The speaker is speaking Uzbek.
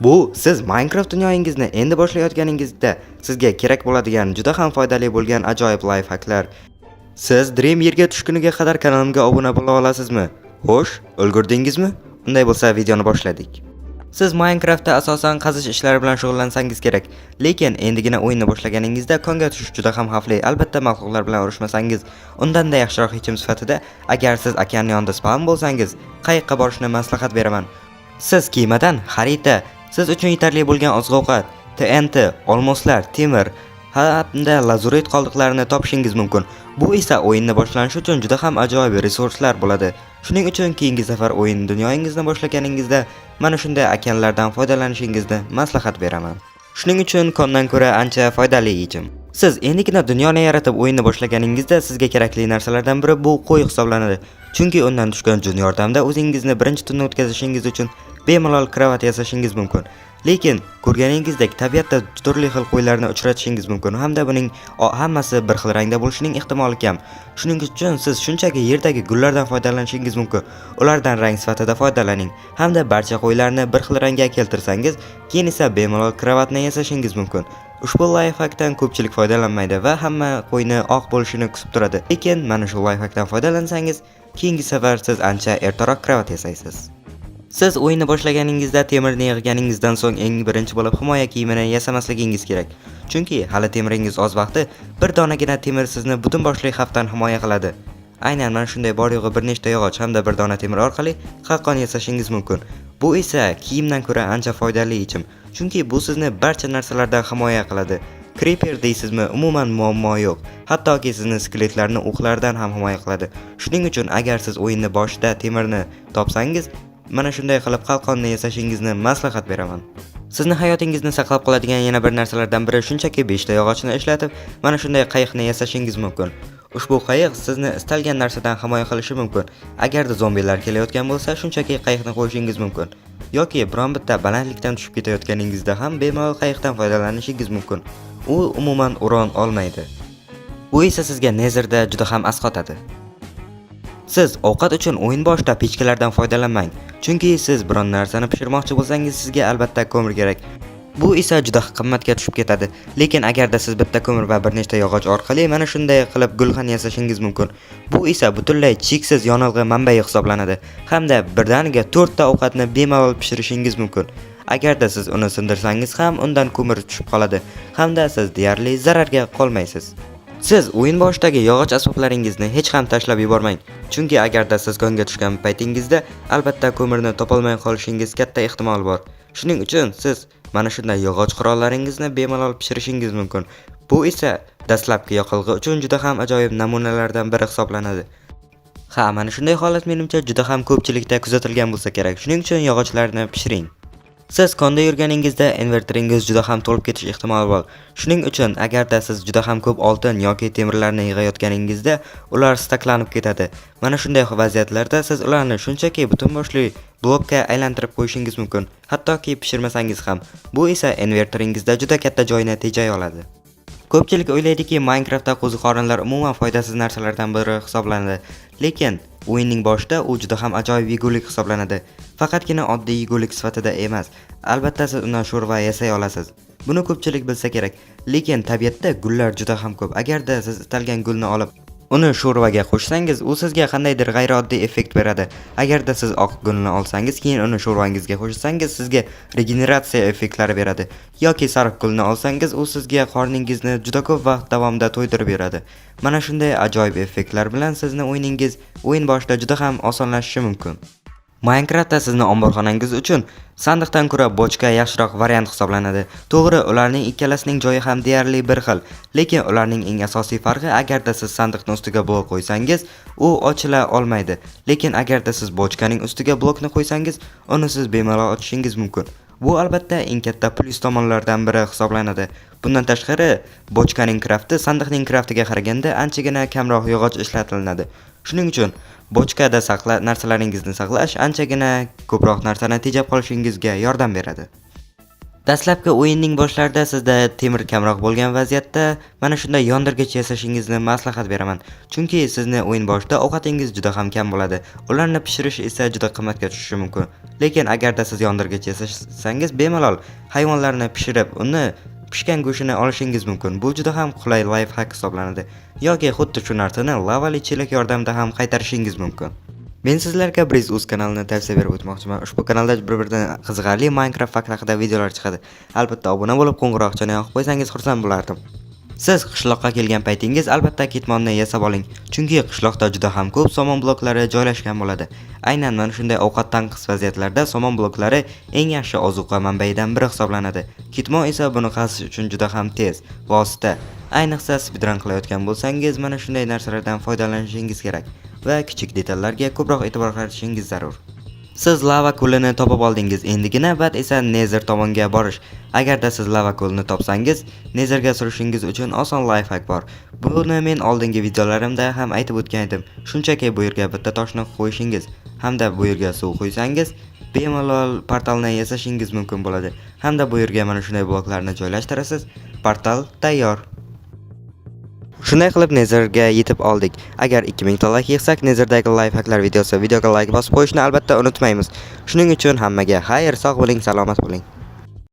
Bu siz Minecraft dunyoyingizni endi boshlayotganingizda sizga kerak bo'ladigan juda ham foydali bo'lgan ajoyib lifehacklar. Siz Dream yerga tushkuniga qadar kanalimga obuna bo'la olasizmi? Xo'sh, ulgurdingizmi? Unday bo'lsa videoni boshladik. Siz Minecraftda asosan qazish ishlari bilan shug'ullansangiz kerak, lekin endigina o'yinni boshlaganingizda konga tushish juda ham xavfli. Albatta maxluqlar bilan urushmasangiz, undanda yaxshiroq yechim sifatida agar siz okean yonida spawn bo'lsangiz, qayiqqa borishni maslahat beraman. Siz kemadan xarita, siz uchun yetarli bo'lgan oziq-ovqat, TNT, olmoslar, temir hamda lazurit qoldiqlarini topishingiz mumkin. Bu esa o'yinni boshlanishi uchun juda ham ajoyib resurslar bo'ladi. Shuning uchun keyingi safar o'yin dunyoyingizni boshlaganingizda mana shunday okeanlardan foydalanishingizni maslahat beraman. Shuning uchun kondan ko'ra ancha foydali yechim. Siz endigina dunyoni yaratib o'yinni boshlaganingizda sizga kerakli narsalardan biri bu qo'y hisoblanadi. Chunki undan tushgan jun yordamida o'zingizni birinchi tunni o'tkazishingiz uchun bemalol kravat yasashingiz mumkin. Lekin ko'rganingizdek tabiatda turli xil qo'ylarni uchratishingiz mumkin hamda buning hammasi bir xil rangda bo'lishining ehtimoli kam. Shuning uchun siz shunchaki yerdagi gullardan foydalanishingiz mumkin. Ulardan rang sifatida foydalaning hamda barcha qo'ylarni bir xil rangga keltirsangiz, keyin esa bemalol kravatni yasashingiz mumkin. Ushbu lifehackdan ko'pchilik foydalanmaydi va hamma qo'yni oq bo'lishini kutib turadi. Lekin mana shu lifehackdan foydalansangiz, keyingi safar siz ancha ertaroq kravat yasaysiz. Siz o'yinni boshlaganingizda temirni yig'ganingizdan so'ng eng birinchi bo'lib himoya kiyimini yasamasligingiz kerak. Chunki hali temiringiz oz vaqti, bir donagina temir sizni butun boshli xavfdan himoya qiladi. Aynan mana shunday bor yo'g'i bir nechta yog'och hamda bir dona temir orqali qalqon yasashingiz mumkin. Bu esa kiyimdan ko'ra ancha foydali yechim. Chunki bu sizni barcha narsalardan himoya qiladi. Creeper deysizmi, umuman muammo yo'q. Hattoki sizni skeletlarni o'qlardan ham himoya qiladi. Shuning uchun agar siz o'yinni boshida temirni topsangiz, mana shunday qilib qalqonni yasashingizni maslahat beraman. Sizni hayotingizni saqlab qoladigan yana bir narsalardan biri shunchaki 5 ta yog'ochni ishlatib, mana shunday qayiqni yasashingiz mumkin. Ushbu qayiq sizni istalgan narsadan himoya qilishi mumkin. Agarda zombilar kelayotgan bo'lsa, shunchaki qayiqni qo'yishingiz mumkin. Yoki biron bitta balandlikdan tushib ketayotganingizda ham bemalol qayiqdan foydalanishingiz mumkin. U umuman uron olmaydi. Bu esa sizga nezerda juda ham asqotadi. Siz ovqat uchun o'yin boshida pechkalardan foydalanmang. Chunki siz biron narsani pishirmoqchi bo'lsangiz, sizga albatta ko'mir kerak. Bu esa juda qimmatga tushib ketadi. Lekin agarda siz bitta ko'mir va bir nechta yog'och orqali mana shunday qilib gulxan yasashingiz mumkin. Bu esa butunlay cheksiz yonilg'i manbai hisoblanadi hamda birdaniga 4 ta ovqatni bemalol pishirishingiz mumkin. Agarda siz uni sindirsangiz ham undan ko'mir tushib qoladi hamda siz deyarli zararga qolmaysiz. Siz o'yin boshidagi yog'och asboblaringizni hech ham tashlab yubormang. Chunki agarda siz konga tushgan paytingizda albatta ko'mirni topolmay qolishingiz katta ehtimol bor. Shuning uchun siz mana shunday yog'och qurollaringizni bemalol pishirishingiz mumkin. Bu esa dastlabki yoqilg'i uchun juda ham ajoyib namunalardan biri hisoblanadi. Ha, mana shunday holat menimcha juda ham ko'pchilikda kuzatilgan bo'lsa kerak. Shuning uchun yog'ochlarni pishiring. Siz konda yurganingizda invertoringiz juda ham to'lib ketish ehtimoli bor. Shuning uchun agarda siz juda ham ko'p oltin yoki temirlarni yig'ayotganingizda ular staklanib ketadi. Mana shunday vaziyatlarda siz ularni shunchaki butun boshli blokka aylantirib qo'yishingiz mumkin, hattoki pishirmasangiz ham. Bu esa invertoringizda juda katta joyni tejay oladi. Ko'pchilik o'ylaydiki, Minecraftda qo'ziqorinlar umuman foydasiz narsalardan biri hisoblanadi. Lekin o'yinning boshida u juda ham ajoyib yegulik hisoblanadi. Faqatgina oddiy yegulik sifatida emas. Albatta siz undan sho'rva yasay olasiz. Buni ko'pchilik bilsa kerak. Lekin tabiatda gullar juda ham ko'p. Agarda siz istalgan gulni olib uni sho'rvaga qo'shsangiz, u sizga qandaydir g'ayrioddiy effekt beradi. Agarda siz oq gulni olsangiz, keyin uni sho'rvangizga qo'shsangiz, sizga regeneratsiya effektlari beradi. Yoki sariq gulni olsangiz, u sizga qorningizni juda ko'p vaqt davomida to'ydirib beradi. Mana shunday ajoyib effektlar bilan sizni o'yiningiz o'yin boshida juda ham osonlashishi mumkin. Minecraftda sizni omborxonangiz uchun sandiqdan ko'ra bochka yaxshiroq variant hisoblanadi. To'g'ri, ularning ikkalasining joyi ham deyarli bir xil, lekin ularning eng asosiy farqi agarda siz sandiqning ustiga blok qo'ysangiz, u ochila olmaydi. Lekin agarda siz bochkaning ustiga blokni qo'ysangiz, uni siz bemalol ochishingiz mumkin. Bu albatta eng katta plus tomonlardan biri hisoblanadi. Bundan tashqari, bochkaning krafti sandiqning kraftiga qaraganda anchagina kamroq yog'och ishlatiladi. Shuning uchun bochkada narsalaringizni saqlash anchagina ko'proq narsani tejab qolishingizga yordam beradi. Dastlabki o'yinning boshlarida sizda temir kamroq bo'lgan vaziyatda mana shunday yondirgich yasashingizni maslahat beraman. Chunki sizni o'yin boshida ovqatingiz juda ham kam bo'ladi. Ularni pishirish esa juda qimmatga tushishi mumkin. Lekin agarda siz yondirgich yasasangiz bemalol hayvonlarni pishirib, uni pishgan go'shtini olishingiz mumkin. Bu juda ham qulay life hack hisoblanadi. Yoki xuddi shu narsani lavali chelak yordamida ham qaytarishingiz mumkin. Men sizlarga BreezeUz kanalini tavsiya berib o'tmoqchiman. Ushbu kanalda bir-biridan qiziqarli Minecraft fakt haqida videolar chiqadi. Albatta obuna bo'lib, qo'ng'iroqchani yoqib qo'ysangiz xursand bo'lardim. Siz qishloqqa kelgan paytingiz albatta ketmonni yasab oling, chunki qishloqda juda ham ko'p somon bloklari joylashgan bo'ladi. Aynan mana shunday ovqat tanqis vaziyatlarda somon bloklari eng yaxshi ozuqa manbaidan biri hisoblanadi. Ketmon esa buni qazish uchun juda ham tez vosita. Ayniqsa speedrun qilayotgan bo'lsangiz, mana shunday narsalardan foydalanishingiz kerak va kichik detallarga ko'proq e'tibor qaratishingiz zarur. Siz lava ko'lini topib oldingiz, endigi navbat esa Nether tomonga borish. Agarda siz lava ko'lini topsangiz, Netherga surishingiz uchun oson life hack bor. Buni men oldingi videolarimda ham aytib o'tgan edim. Shunchaki bu yerga bitta toshni qo'yishingiz hamda bu yerga suv quysangiz, bemalol portalni yasashingiz mumkin bo'ladi. Hamda bu yerga mana shunday bloklarni joylashtirasiz, portal tayyor. Shunday qilib Netherga yetib oldik. Agar 2000 ta like yig'sak, Netherdagi life hacklar videoga like bosib qo'yishni albatta unutmaymiz. Shuning uchun hammaga xayr, sog' bo'ling, salomat bo'ling.